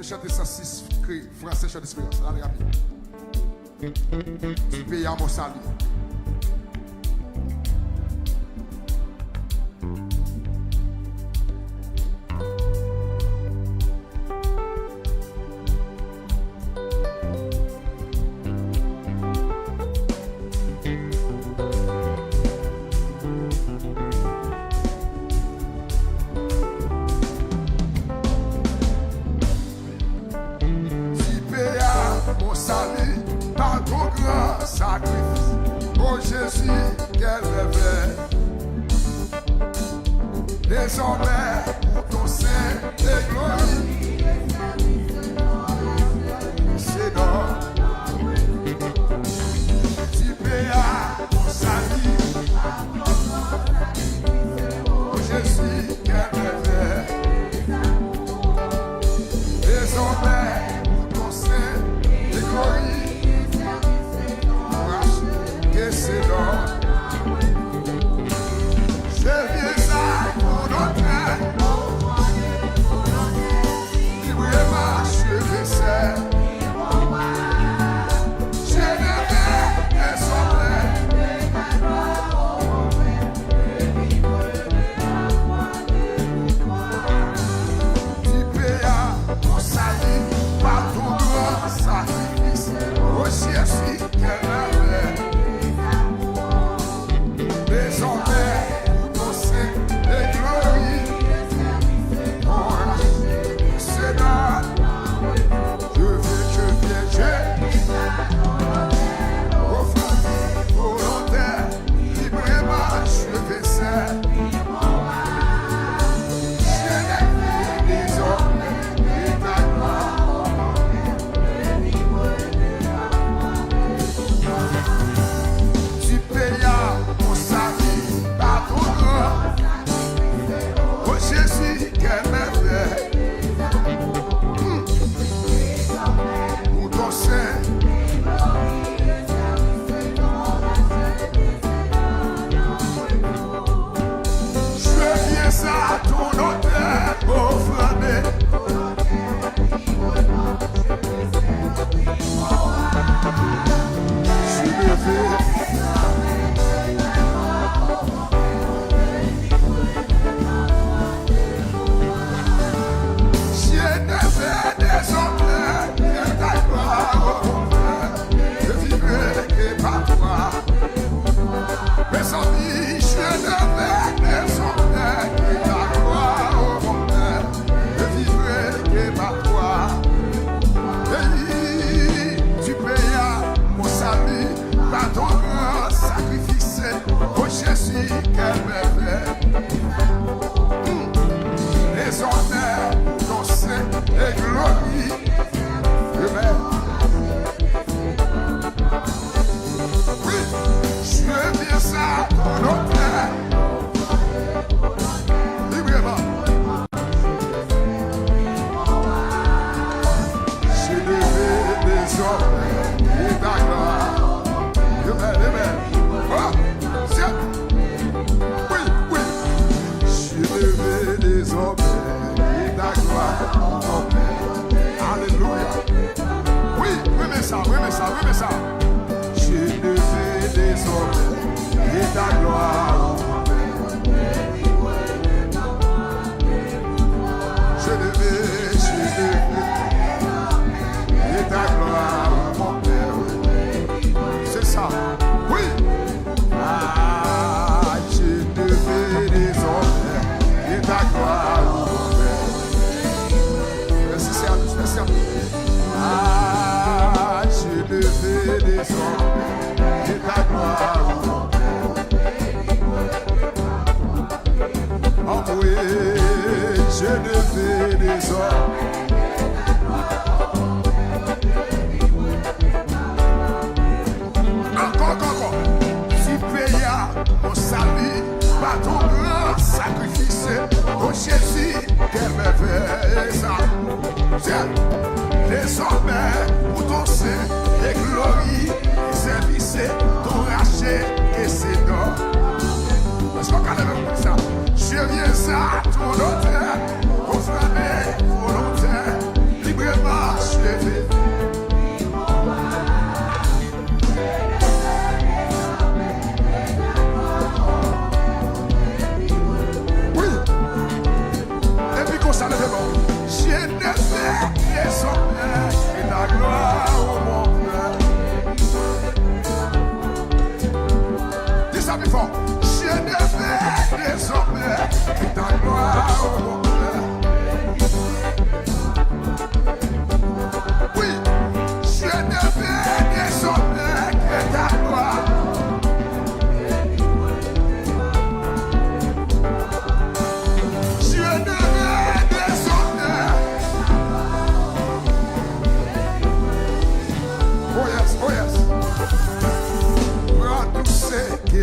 chanter 106 cris français, chant d'espérance. Allez, rapide. Tu payes à mon salut. Salut par ton grand sacrifice. Oh Jésus, quel réveil. Désormais, pour ton sein et gloire, c'est non. Tu payas mon salut. Oh Jésus, quel réveil. Désormais, pour ton sein et gloire, que c'est non. C'est bien ça pour notre libre marche de sel. Je ne vais désormais tu payas mon salut par ton grand sacrifice. Oh Jésus, quel merveille. Désormais, ton sein et gloire, c'est là. Je viens, offrir volontaire, librement, je vais seul. Je n'ai plus désormais et ta gloire. Tu payas mon salut par ton grand. Oh Jésus, quel merveille. Pour ton sein. Je viens à ton hôtel, offrande. Je me fais. Je ne vais désormais que ta gloire, oh mon Père. Je vivrai que par toi. Mes amis, je ne vais désormais que ta gloire, oh mon Père. Je vivrai que par toi. Et tu payas mon salut par ton grand sacrifice. Oh Jésus, quel merveille. Désormais, ton sein et gloire. Oui, je viens à ton hôtel. Librement. Je levé désormais et ta gloire. Amen. Oh, tiens. Oui. Je levé désormais et ta gloire. Alléluia. Oui, mais ça. Je levé désormais et ta gloire. Je levé et ta gloire, mon Père. C'est ça. Oui. Ah, je levé désormais et ta gloire, mon Père. Merci, Seigneur. Ah, je levé désormais et ta gloire, mon Père. Oh oui, je levé désormais. Encore. Tu payas mon salut par ton grand sacrifice. Oh Jésus, quel merveille ça. Tiens, désormais, pour ton sein et gloire, et service, ton rachet et ses dons. Parce qu'on a même ça. Je viens à ton hôtel, offrande volontaire.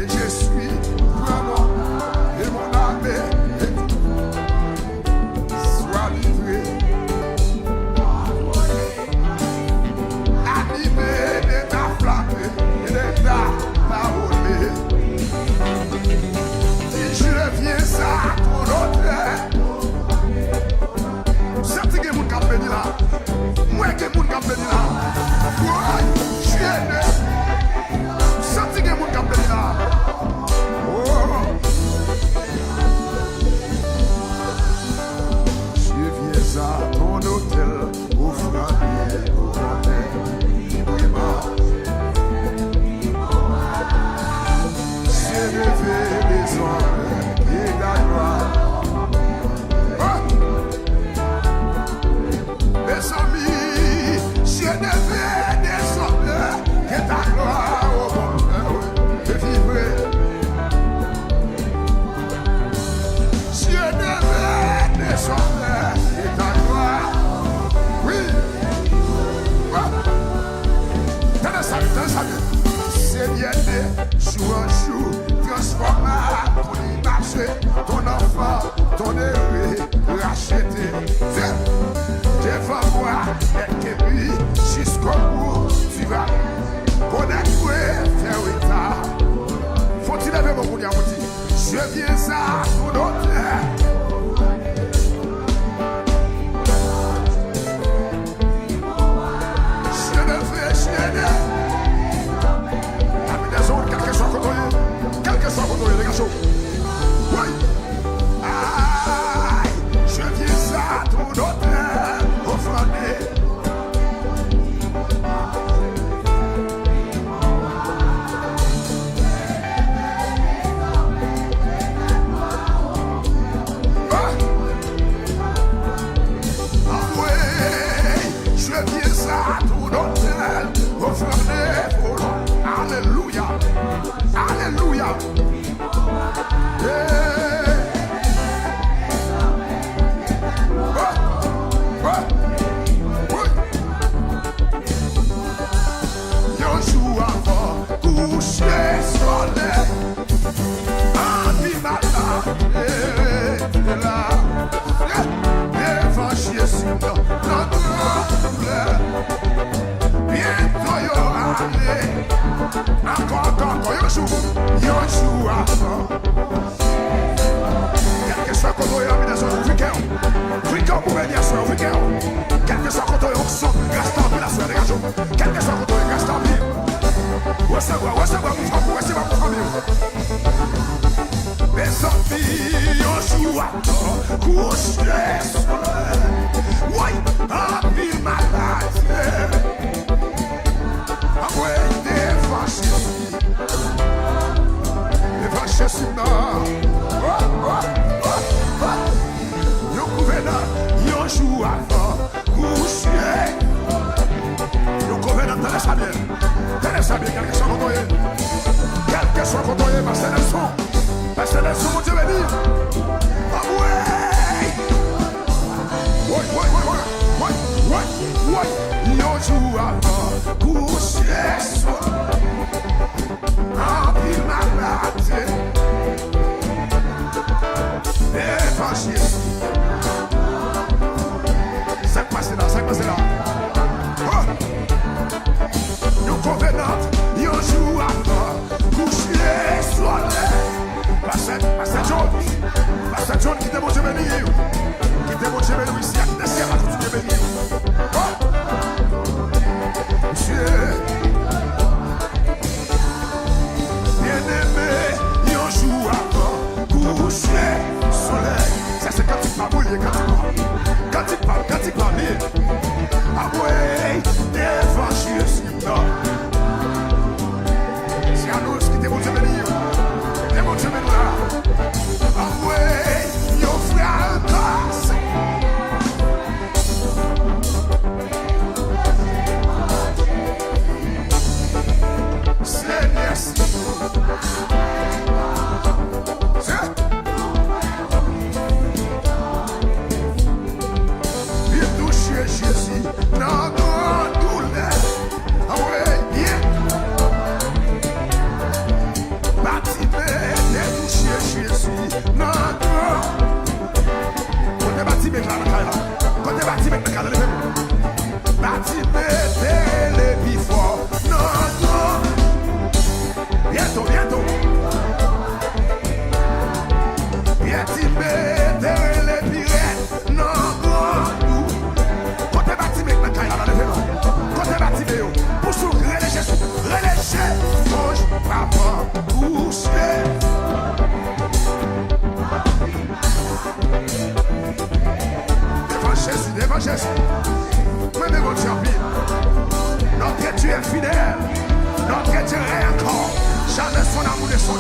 et je suis vraiment et mon âme soit livrée. Animé de ta flamme et de ta parole. Si je viens à ton hôtel, c'est que mon cap béni là. Moi que mon cap béni là. Je suis né. C'est que mon cap béni là. Je viens à ton hôtel, offrant au hôtel. J'ai levé les hommes et la gloire. Mes amis, j'ai levé des hommes et ta gloire au bonheur de vivre. J'ai levé des hommes et ta gloire. Oui. Tenez ça, Seigneur, jour en jour, transforma ton image, ton enfant, ton héros, racheté. Devant moi, et puis jusqu'au bout, tu vas connaître, faire état. Faut-il lever mon bouillon, mon dit, je viens à ton hôtel. Je ne fais chier. Quel que soit contrôlé, les gars, oui. Aïe, je viens à ton hôtel, offrandé. Oui, je viens à ton hôtel, offrandé. Alléluia. Alléluia. Yon jour avant, coucher soleil. Animala, là. Évangile notre fleur. Bientôt y'aura allé. Encore, yon jour avant. Quel que soit quand on est en des autres, week-end pour venir à soir, week-end. Quel que soit quand on est en son, reste en vie la soirée, les gars. Quel que soit quand on est, reste en vie. Recevoir, mon frère, recevoir mon famille. Mes amis, yon jour avant, couche les soleil. Oui, en ville malade. Évangile, yon gouverneur, yon jour avant, coucher. Yon gouverneur, tenez ça bien, quel que soit contrôlé. Quel que soit contrôlé, parce que les sons, mon Dieu béni. Ah ouais, yon jour avant, coucher. Empile malade. Évangile. Ça passe là. Nous convenons, yon jour avant, coucher soleil. Pasteur John qui te mon Dieu béni. Qui te mon Dieu béni ici, à la Dieu béni. Monsieur. Bien-aimé, yon jour avant, coucher soleil. Ça c'est quand tu pas brûlé, quand tu pas bien. Ah ouais, évangile simple. C'est à nous qui te mon Dieu béni. Te mon Dieu béni là. Ah ouais, yon frère casse.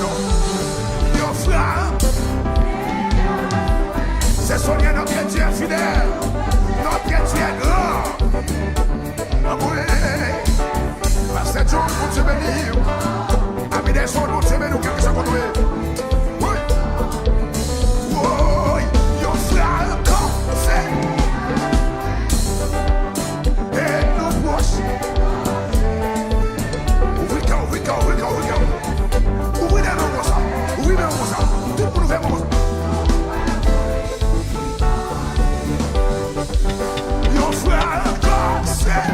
Yo frère, c'est son lien, notre Dieu est fidèle, notre Dieu est grand. Ah oui, parce que Dieu pour te bénir, ami des autres pour te bénir, quelque chose qu'on doit. Oui, oui, yo frère, comme c'est, et nous proches. We go. Ouvrez les mains comme ça. Ouvrez les mains comme ça. Tout le monde fait comme ça. Yo frère, comme c'est.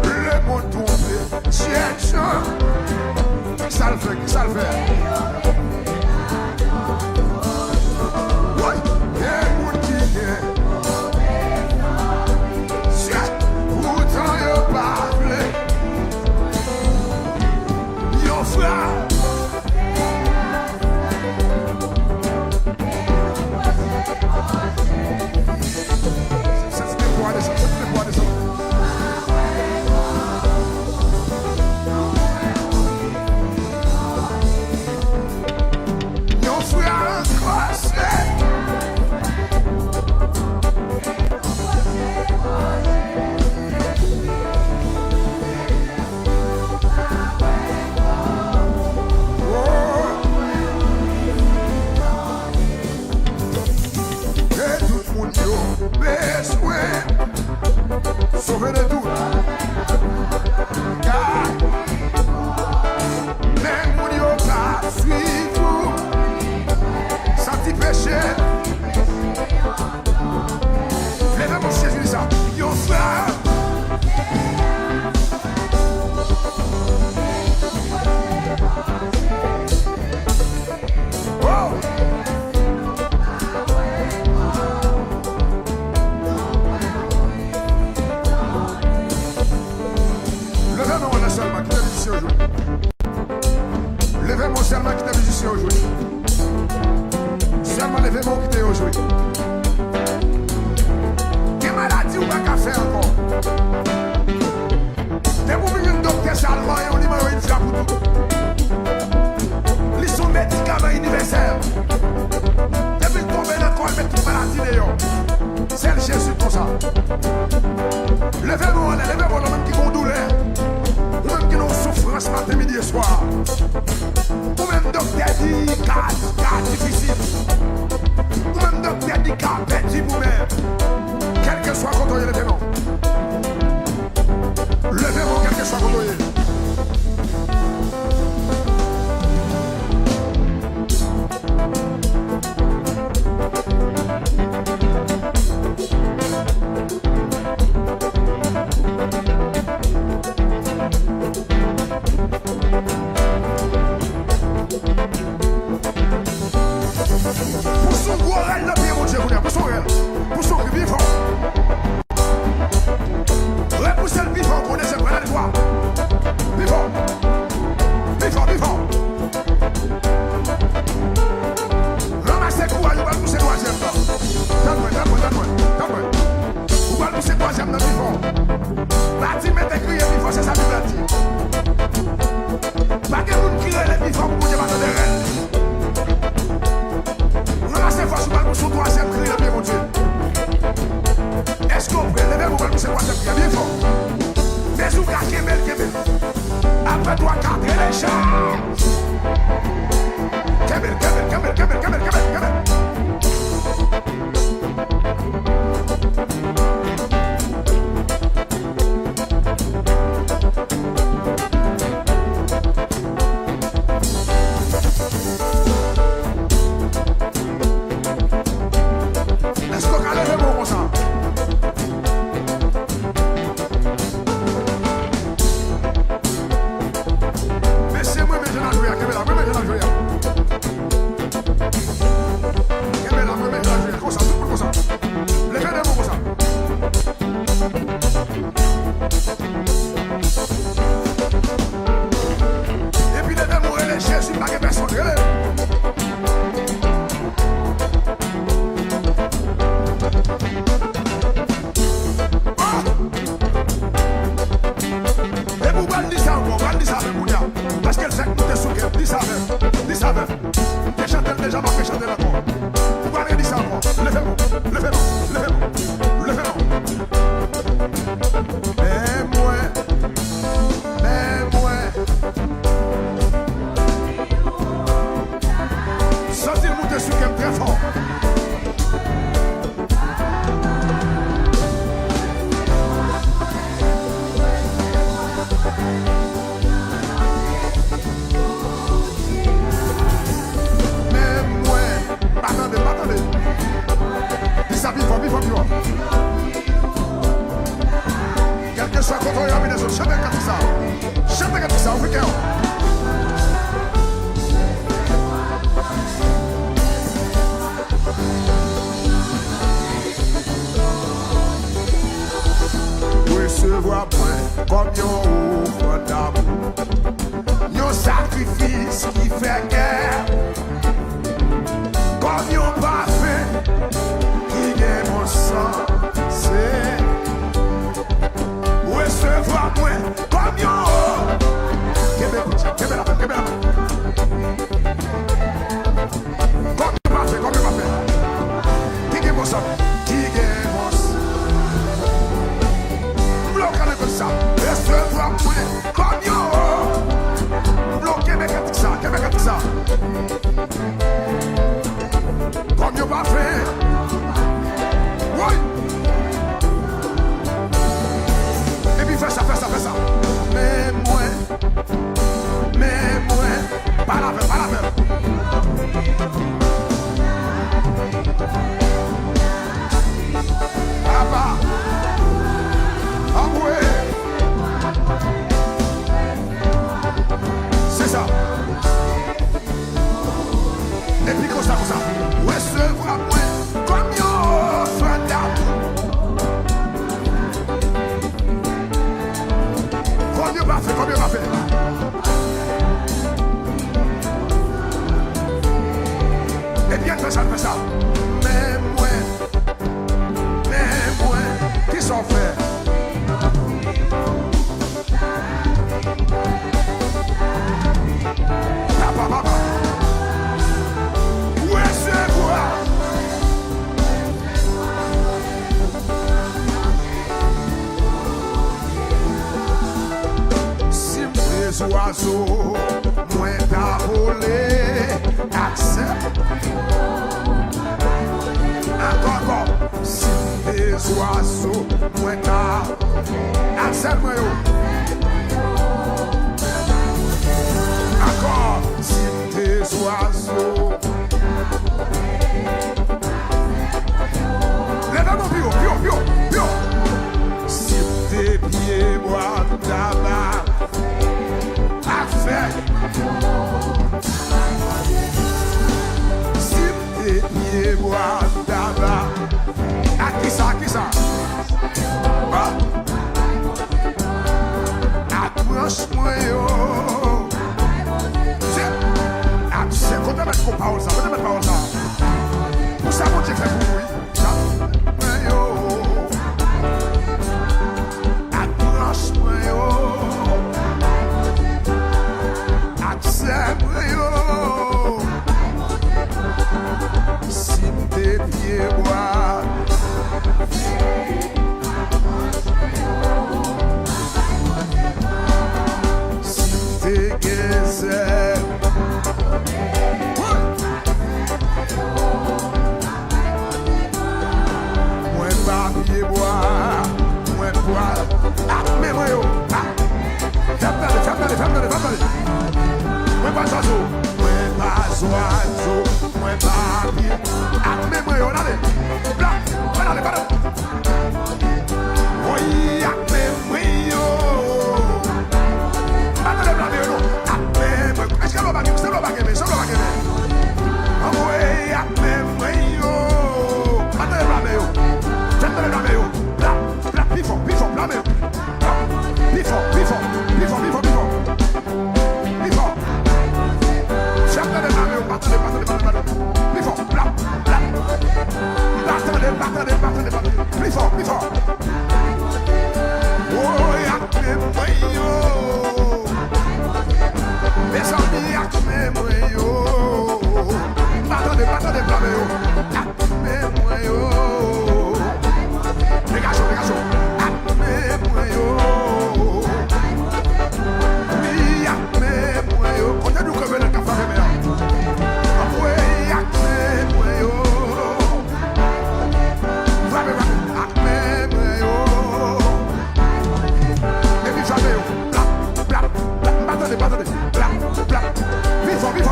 Le monde tombé. Tiens. Ça le fait. Oui, et moun qui est. Tiens, pourtant yo parle. Yo frère. C'est quoi de ça? Sauver de tout. Car même mon yo pas suivre sans petit péché. Levez mon siège, je dis ça. Yo frère. Oh. Levez-moi seulement qui t'es musicien aujourd'hui. Seulement levez-moi qui t'es aujourd'hui. Quelle maladie ou pas qu'à faire encore? T'es pour venir un docteur allemand et on lui m'a dit pour tout. Ils sont médicaments universels. Depuis le tomber dans le corps, mettre toute maladie d'ailleurs. C'est le Jésus comme ça. Levez-moi, le même qui ont douleur. Ou même qui ont souffrance matin, midi et soir. Ou même docteur dit cas difficile. Ou même docteur dit cas petit vous-même. Quel que soit quand on est levez-moi. Levez-moi, quel que soit quand on est. chanter. Qui chante déjà, pas que chanter encore. Vous pouvez dire ça encore. Levez-vous, levez-vous, levez-vous, levez-vous. Mais moi. Sortez le monter sur quelqu'un très fort. Attendez. Dis ça, vivant. Quel que soit contre les des autres, chantez comme ça, ouvrez cœur. Recevoir moi comme yon offre d'amour, yon sacrifice qui fait guerre. Comme yon parfait qui gagne mon sang, c'est recevoir moi comme yon. Kebe la main. Comme yon parfait, qui gagne mon sang, bloquez comme ça, recevoir moi comme yon. Bloquez mes gâteaux ça. Comme yon parfait. Oui. Et puis fais ça. Mais moi, pas la peine. Papa. Ah ouais. C'est ça. Et puis comme ça. Recevoir moi comme yon offre d'amour. Comme yon parfait. Et bien que ça fait ça. Mais moi, qui sont faits? Papa. Si oiseaux, moi t'as volé, accepte. Encore. Si les oiseaux, moi t'as accepte moi. Encore. Si les oiseaux. Lève-moi pio. Si tes pieds boivent tabac. Si tes pieds boivent tabac. À qui ça? Approche-moi yo. C'est quand on met trop parole ça. Pour ça mon Dieu fait pour vous. Approche-moi yo. Si tes pieds boivent, si tes gazelles, moi pas pieds boire, moi boire, mais moi yo, ferme-le. Moi pas oiseau, moi pas pied. Mais moi yo, allez. Oui, mais moi yo. Attendez, est-ce que c'est le bagay? Ah oui, mais moi yo. Attendez, yo. Pifon, Attendez, plus fort.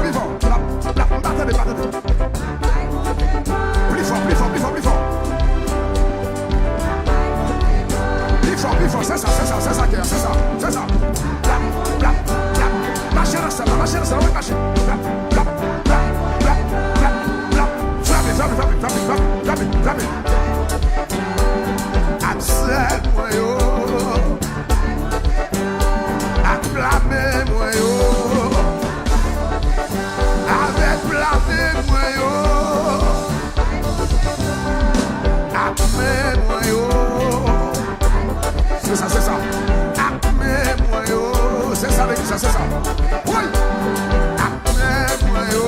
vivant. Battez, battez. Plus fort, plus fort, plus fort, plus fort. Plus fort, c'est ça, c'est ça, c'est ça, c'est ça, c'est ça. Marchez dans ça, marchez dans ça, on va marcher. Frappez. Absel, moi yo. Acclamé, moi yo. Avec blâmé, moi yo. Acclamé, moi yo. C'est ça, c'est ça. Acclamé, moi yo. C'est ça, c'est ça. Oui. Acclamé, moi yo.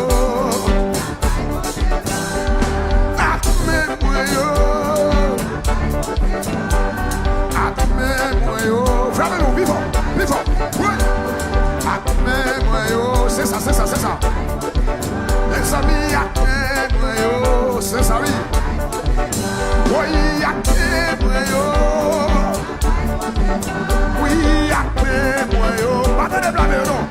Frappez-nous, vivant, vivant, oui. C'est ça, c'est ça, c'est ça. Les amis, c'est ça, oui. Oui, battez les blâmes, non.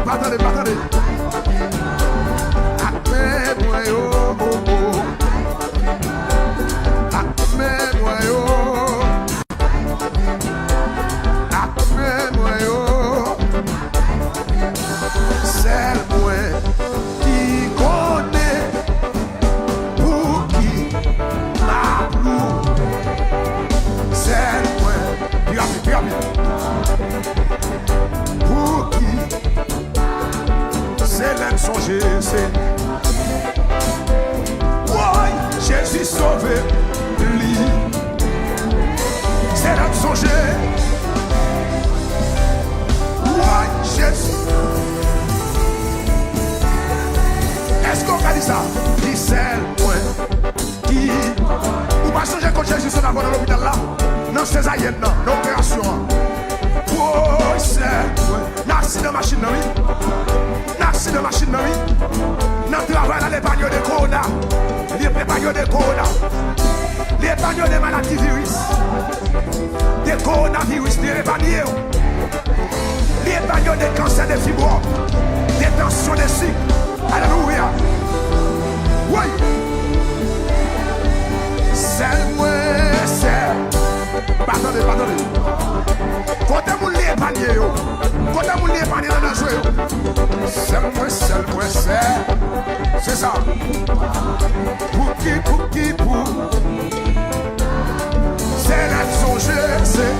Battez, battez. Jésus sauvé, lui, c'est là de songer. Oui, Jésus. Est-ce qu'on a dit ça? Qui c'est moi qui ou pas changer quand Jésus se d'abord dans l'hôpital là? Non, c'est ça, non, l'opération. Oh, c'est moi. Merci de machine, oui. Merci de machine, oui. Notre travail dans les bagnoles de corona. Les bagnoles de corona. Les bagnoles de maladies virus. Des coronavirus, des bagnoles. Les bagnoles de cancer, des fibromes. Des tensions, des cycles. Alléluia. Oui. C'est moi, c'est. Pardonnez. Quand vous l'épargnez, quand vous l'épargnez dans le jeu, c'est moi, c'est ça. Pour qui, c'est la songer, c'est.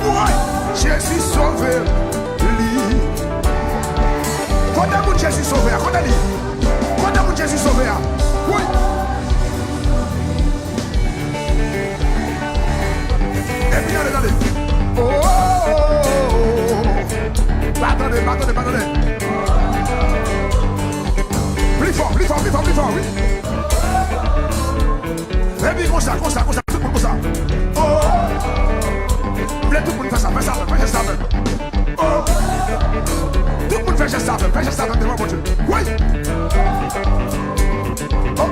Oui, Jésus sauvé, lui. Quand vous Jésus sauvé, quand vous Jésus sauvé, oui. Et bien, regardez. Oh, Pardonnez. Plus fort, oui. Et puis, comme ça, tout le monde comme ça. Oh, tout le monde fait ça. Oh, tout le monde fait ça, devant mon Dieu. Oui. Oh.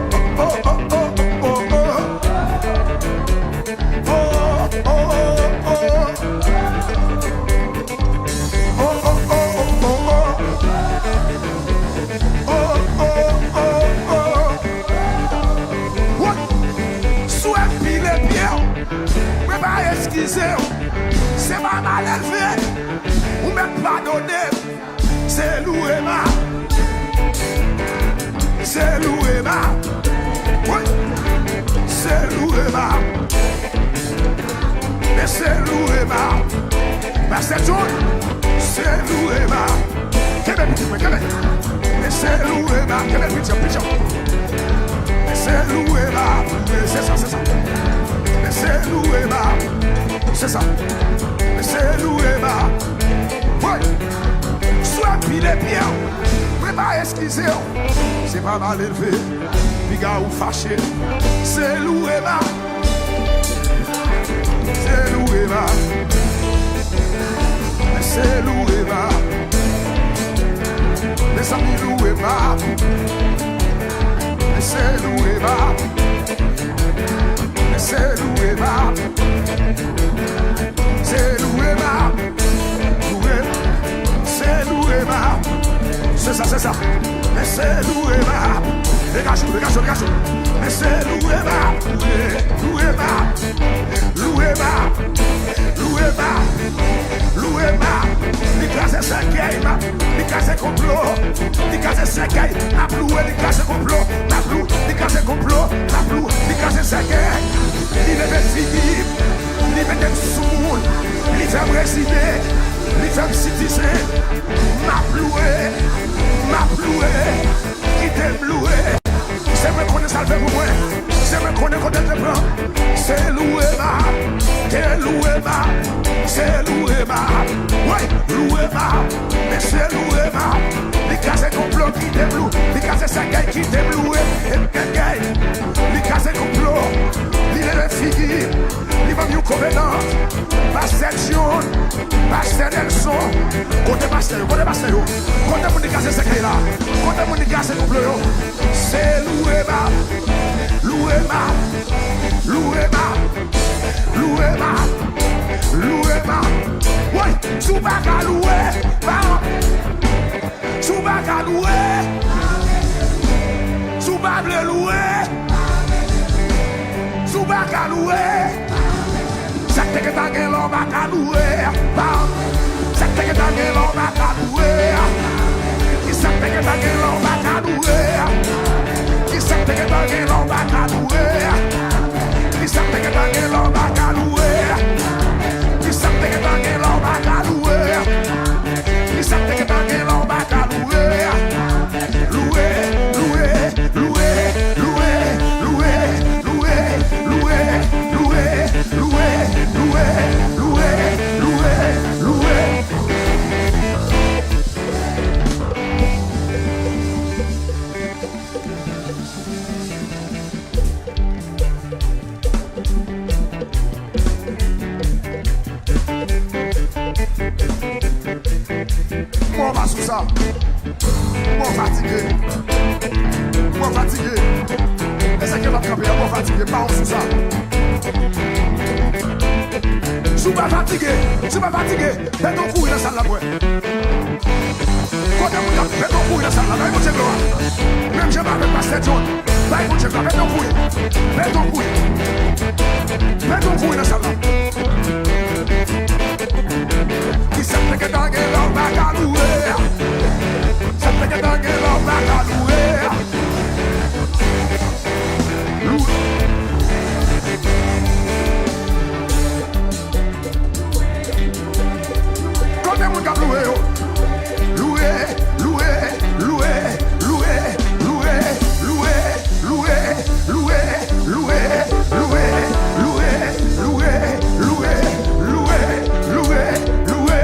C'est pas mal élevé, ou même pardonner, c'est loué ma, oui, c'est loué ma, mais c'est loué ma, c'est tout, c'est loué ma, mais c'est loué ma, mais c'est loué ma, c'est ça, mais c'est loué ma. C'est ça. C'est loué ma. Oui. Soit pile bien. Mais pas esquisé. C'est pas mal élevé. Piga ou fâché. C'est loué ma. C'est loué ma. Les amis loué ma. C'est loué ma. c'est loué ma. C'est loué ma. C'est loué ma. C'est ça, c'est ça. Mais c'est loué ma. Dégage, dégage. Mais c'est loué ma. Loué ma. Loué ma. Loué ma. Loué ma. Li casse sa game. Li casse complot. Li casse sa game. La ploué, li casse complot. La plou, li casse complot. La plou, li casse sa game. Il est fini. Il met sous. Il fait résider. Il fait citizen. Ma ploué. Qui t'aime loué. C'est me connaître ça le fait pour moi. C'est me connaître quand je prends. C'est loué ma. T'es loué ma. C'est loué ma. Ouais, loué ma. Mais c'est loué ma. Les cases complot qui t'aime loué. Les cases sagaï qui t'aime loué. Les cases complot. Il est le figure. Il va mieux covenant. Pasteur John. Pasteur Nelson. Côté pasteur. Côté mon cases sagaï là. Côté mon cases complot. C'est loué ma. Loué ma. Loué ma. Loué ma. Loué ma. Ouais, Soubaga loué. Soubaga loué. Soubaga loué. Soubaga loué. Ça te que t'as gagné l'homme loué. Ça te que t'as gagné l'homme loué. Ça te que t'as gagné l'homme loué. Ça te que t'as gagné l'homme loué. Ça te que t'as gagné l'homme loué. Ça te que t'as gagné l'homme loué. Ça te que t'as gagné l'homme loué. Loué, loué, loué, loué, loué, loué, loué, loué, loué, loué, loué, loué, loué. Moi on va sous ça. Moi fatigué. Moi fatigué. Est-ce que va camper? Moi fatigué. Pas sous ça. Sous pas fatigué. Sous pas fatigué. Fais ton coup dans la salle là. Quand on a fait ton coup dans la salle là, va écouter gloire. Même je m'appelle Pasteur John. Va écouter gloire. Fais ton coup. Fais ton coup. Fais ton coup dans la salle là. Qui s'appelle que dans l'homme à louer. Ça fait que dans l'homme à louer. Quand on a loué, loué, loué, loué, loué, loué, loué, loué, loué, loué, loué, loué, loué, loué, loué.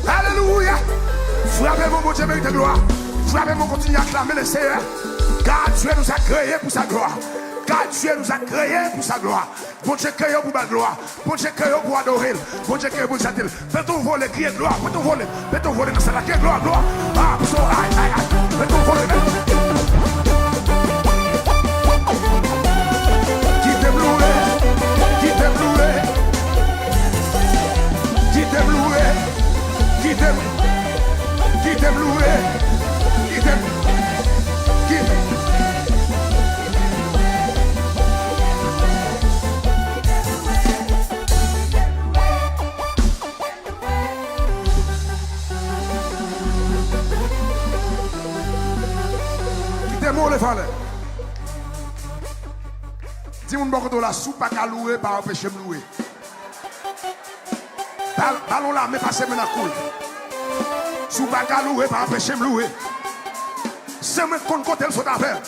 Alléluia. Frappez mon Dieu mérite de gloire. Frappez mon continue à clamer le Seigneur. Car Dieu nous a créés pour sa gloire. Car Dieu nous a créés pour sa gloire. Bon Dieu créé pour ma gloire. Bon Dieu créé pour adorer. Bon Dieu créé pour chanter. Fais ton voler, crier gloire. Fais ton voler. Fais ton voler dans cette laquelle gloire, gloire. Ah, so, aïe, aïe, aïe. Fais ton voler. Qui t'aime loué. Qui t'aime loué. Qui t'aime loué. Qui t'aime. Qui t'aime loué. Qui t'aime. Qui t'aime. Les valets. Dis-moi beaucoup la soupe pas qu'à louer, pas empêcher de louer. Ballon là, mais passez maintenant cool. Soupe pas qu'à louer, pas empêcher de louer. C'est même qu'on côté le saut d'affaire.